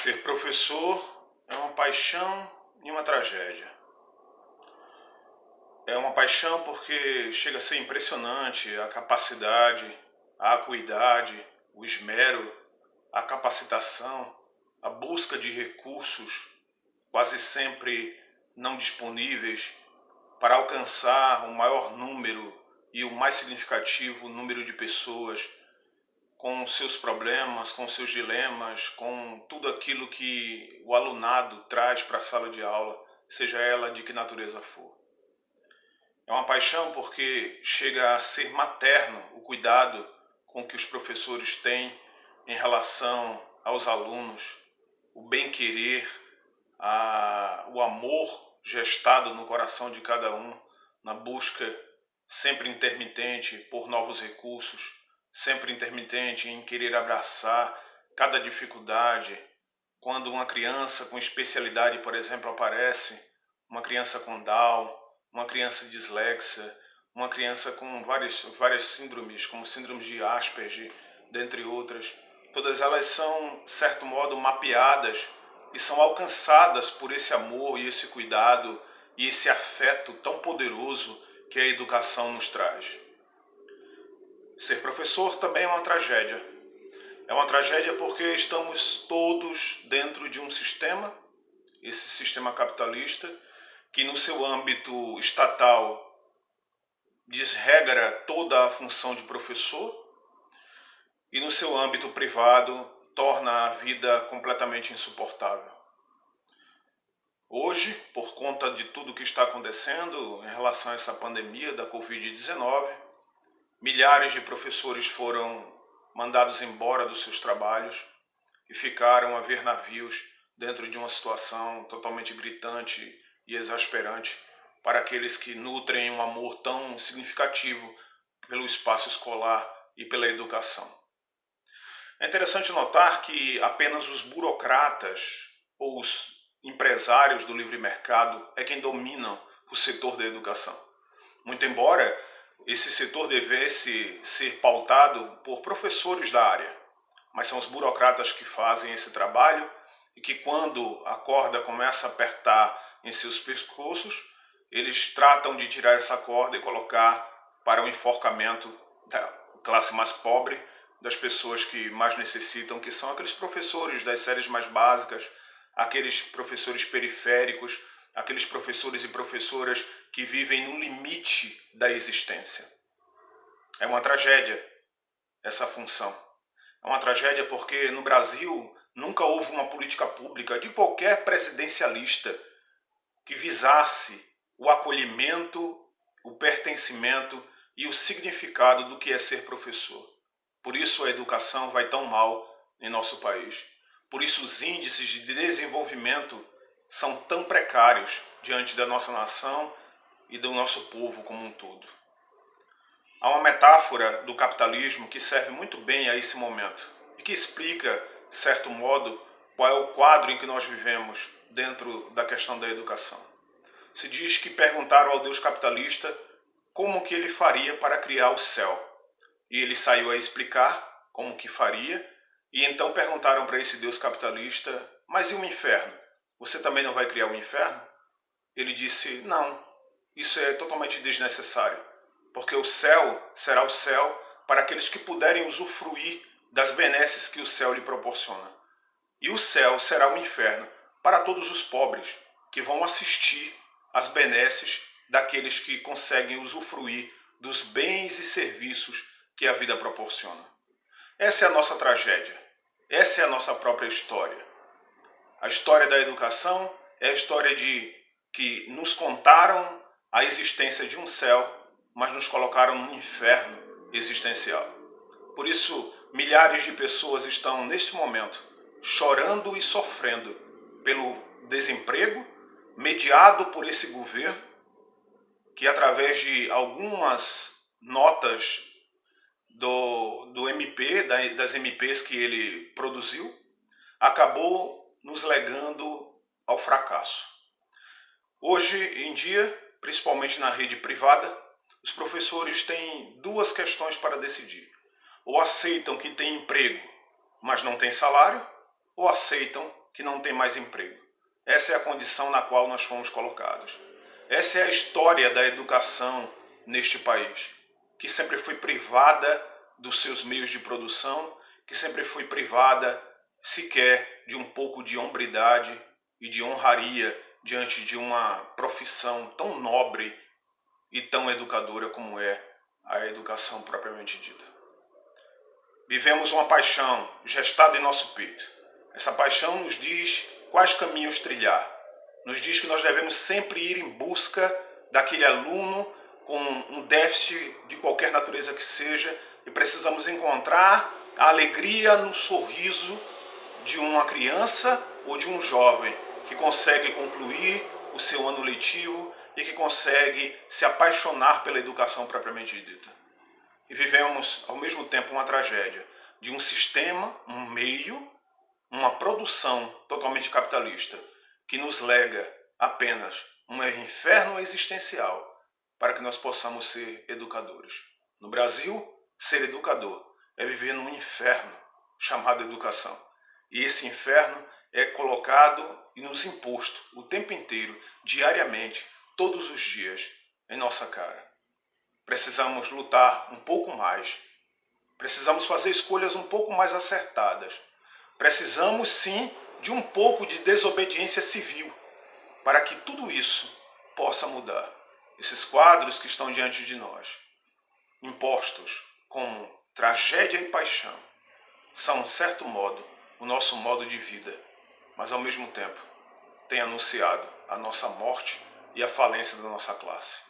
Ser professor é uma paixão e uma tragédia. É uma paixão porque chega a ser impressionante a capacidade, a acuidade, o esmero, a capacitação, a busca de recursos quase sempre não disponíveis para alcançar o maior número e o mais significativo número de pessoas com seus problemas, com seus dilemas, com tudo aquilo que o alunado traz para a sala de aula, seja ela de que natureza for. É uma paixão porque chega a ser materno o cuidado com que os professores têm em relação aos alunos, o bem-querer, o amor gestado no coração de cada um, na busca sempre intermitente por novos recursos, sempre intermitente em querer abraçar cada dificuldade. Quando uma criança com especialidade, por exemplo, aparece, uma criança com Down, uma criança dislexa, uma criança com várias síndromes, como síndrome de Asperger, dentre outras, todas elas são, de certo modo, mapeadas e são alcançadas por esse amor e esse cuidado e esse afeto tão poderoso que a educação nos traz. Ser professor também é uma tragédia. É uma tragédia porque estamos todos dentro de um sistema, esse sistema capitalista, que no seu âmbito estatal desregra toda a função de professor e no seu âmbito privado torna a vida completamente insuportável. Hoje, por conta de tudo que está acontecendo em relação a essa pandemia da Covid-19, milhares de professores foram mandados embora dos seus trabalhos e ficaram a ver navios dentro de uma situação totalmente gritante e exasperante para aqueles que nutrem um amor tão significativo pelo espaço escolar e pela educação. É interessante notar que apenas os burocratas ou os empresários do livre mercado é quem dominam o setor da educação. Muito embora esse setor devesse ser pautado por professores da área, mas são os burocratas que fazem esse trabalho e que quando a corda começa a apertar em seus pescoços, eles tratam de tirar essa corda e colocar para o enforcamento da classe mais pobre, das pessoas que mais necessitam, que são aqueles professores das séries mais básicas, aqueles professores periféricos, aqueles professores e professoras que vivem no limite da existência. É uma tragédia essa função. É uma tragédia porque no Brasil nunca houve uma política pública de qualquer presidencialista que visasse o acolhimento, o pertencimento e o significado do que é ser professor. Por isso a educação vai tão mal em nosso país. Por isso os índices de desenvolvimento são tão precários diante da nossa nação e do nosso povo como um todo. Há uma metáfora do capitalismo que serve muito bem a esse momento e que explica, de certo modo, qual é o quadro em que nós vivemos dentro da questão da educação. Se diz que perguntaram ao Deus capitalista como que ele faria para criar o céu. E ele saiu a explicar como que faria, e então perguntaram para esse Deus capitalista, mas e o inferno? Você também não vai criar o inferno? Ele disse, não, isso é totalmente desnecessário, porque o céu será o céu para aqueles que puderem usufruir das benesses que o céu lhe proporciona. E o céu será o inferno para todos os pobres que vão assistir às benesses daqueles que conseguem usufruir dos bens e serviços que a vida proporciona. Essa é a nossa tragédia. Essa é a nossa própria história. A história da educação é a história de que nos contaram a existência de um céu, mas nos colocaram num inferno existencial. Por isso, milhares de pessoas estão, neste momento, chorando e sofrendo pelo desemprego, mediado por esse governo, que através de algumas notas do MP, das MPs que ele produziu, acabou nos legando ao fracasso. Hoje em dia, principalmente na rede privada, os professores têm duas questões para decidir. Ou aceitam que tem emprego, mas não tem salário, ou aceitam que não tem mais emprego. Essa é a condição na qual nós fomos colocados. Essa é a história da educação neste país, que sempre foi privada dos seus meios de produção, que sempre foi privada sequer de um pouco de hombridade e de honraria diante de uma profissão tão nobre e tão educadora como é a educação propriamente dita. Vivemos uma paixão gestada em nosso peito. Essa paixão nos diz quais caminhos trilhar. Nos diz que nós devemos sempre ir em busca daquele aluno com um déficit de qualquer natureza que seja e precisamos encontrar a alegria no sorriso de uma criança ou de um jovem que consegue concluir o seu ano letivo e que consegue se apaixonar pela educação propriamente dita. E vivemos ao mesmo tempo uma tragédia de um sistema, um meio, uma produção totalmente capitalista que nos lega apenas um inferno existencial para que nós possamos ser educadores. No Brasil, ser educador é viver num inferno chamado educação. E esse inferno é colocado e nos imposto o tempo inteiro, diariamente, todos os dias, em nossa cara. Precisamos lutar um pouco mais. Precisamos fazer escolhas um pouco mais acertadas. Precisamos, sim, de um pouco de desobediência civil para que tudo isso possa mudar. Esses quadros que estão diante de nós, impostos como tragédia e paixão, são, de certo modo, o nosso modo de vida, mas ao mesmo tempo têm anunciado a nossa morte e a falência da nossa classe.